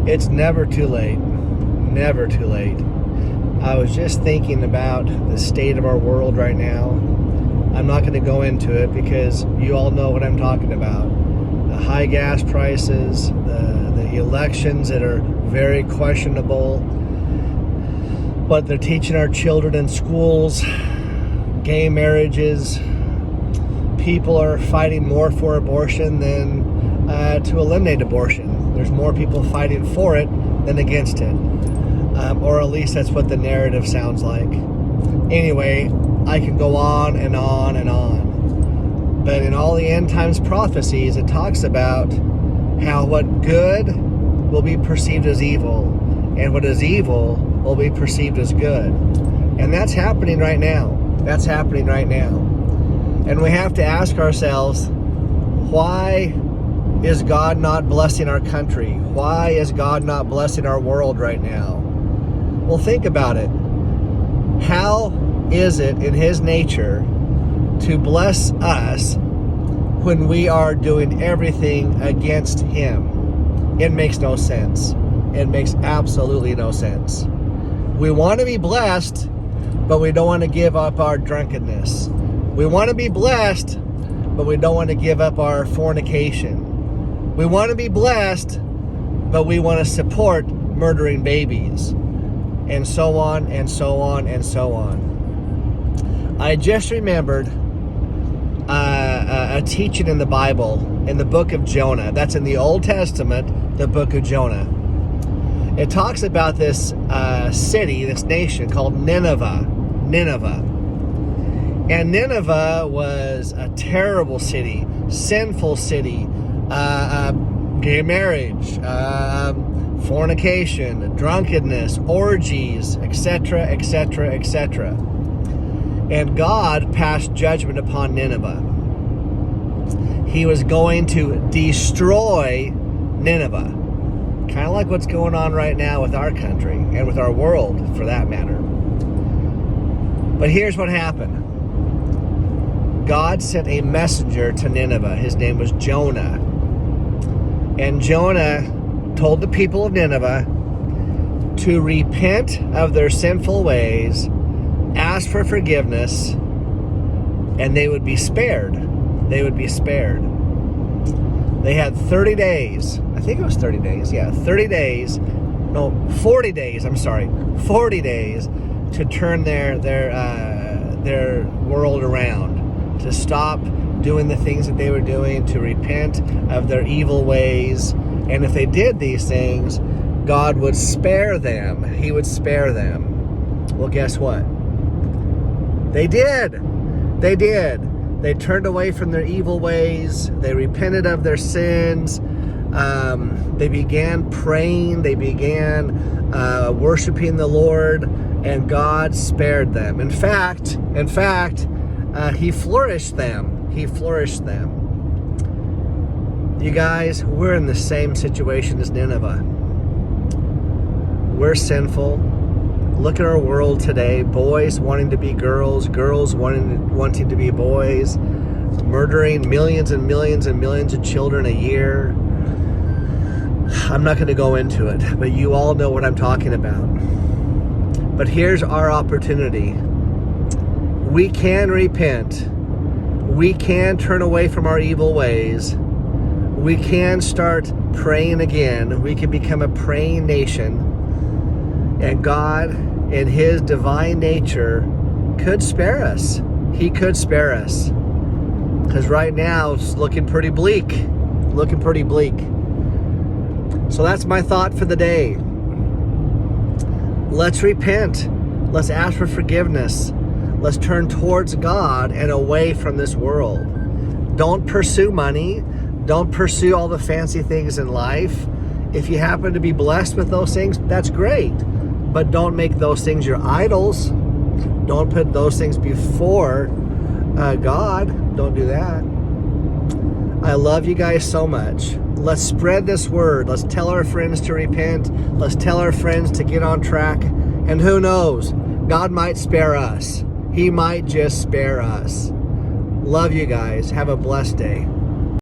It's never too late. Never too late. I was just thinking about the state of our world right now. I'm not going to go into it because you all know what I'm talking about. The high gas prices, the elections that are very questionable, what they're teaching our children in schools, gay marriages. People are fighting more for abortion than to eliminate abortion. There's more people fighting for it than against it. Or at least that's what the narrative sounds like. Anyway, I can go on and on and on. But in all the end times prophecies, it talks about how what good will be perceived as evil, and what is evil will be perceived as good. And that's happening right now. That's happening right now. And we have to ask ourselves, why is God not blessing our country? Why is God not blessing our world right now? Well, think about it. How is it in His nature to bless us when we are doing everything against Him? It makes no sense. It makes absolutely no sense. We want to be blessed, but we don't want to give up our drunkenness. We want to be blessed, but we don't want to give up our fornication. We want to be blessed, but we want to support murdering babies. And so on, and so on, and so on. I just remembered a teaching in the Bible, in the book of Jonah. That's in the Old Testament, the book of Jonah. It talks about this city, this nation called Nineveh. And Nineveh was a terrible city, sinful city, gay marriage, fornication, drunkenness, orgies, etc., etc., etc. And God passed judgment upon Nineveh. He was going to destroy Nineveh. Kind of like what's going on right now with our country and with our world, for that matter. But here's what happened. God sent a messenger to Nineveh. His name was Jonah. And Jonah told the people of Nineveh to repent of their sinful ways, ask for forgiveness, and they would be spared. They would be spared. They had 30 days. I think it was 30 days. Yeah, 40 days. I'm sorry. 40 days to turn their world around, to stop doing the things that they were doing, to repent of their evil ways. And if they did these things, God would spare them. He would spare them. Well, guess what? They did. They did. They turned away from their evil ways. They repented of their sins. They began praying. They began worshiping the Lord, and God spared them. In fact, He flourished them. He flourished them. You guys, we're in the same situation as Nineveh. We're sinful. Look at our world today. Boys wanting to be girls, girls wanting to be boys, murdering millions and millions and millions of children a year. I'm not going to go into it, but you all know what I'm talking about. But here's our opportunity. We can repent. We can turn away from our evil ways. We can start praying again. We can become a praying nation. And God, in His divine nature, could spare us. He could spare us. Because right now, it's looking pretty bleak. Looking pretty bleak. So that's my thought for the day. Let's repent. Let's ask for forgiveness. Let's turn towards God and away from this world. Don't pursue money. Don't pursue all the fancy things in life. If you happen to be blessed with those things, that's great. But don't make those things your idols. Don't put those things before God. Don't do that. I love you guys so much. Let's spread this word. Let's tell our friends to repent. Let's tell our friends to get on track. And who knows? God might spare us. He might just spare us. Love you guys. Have a blessed day.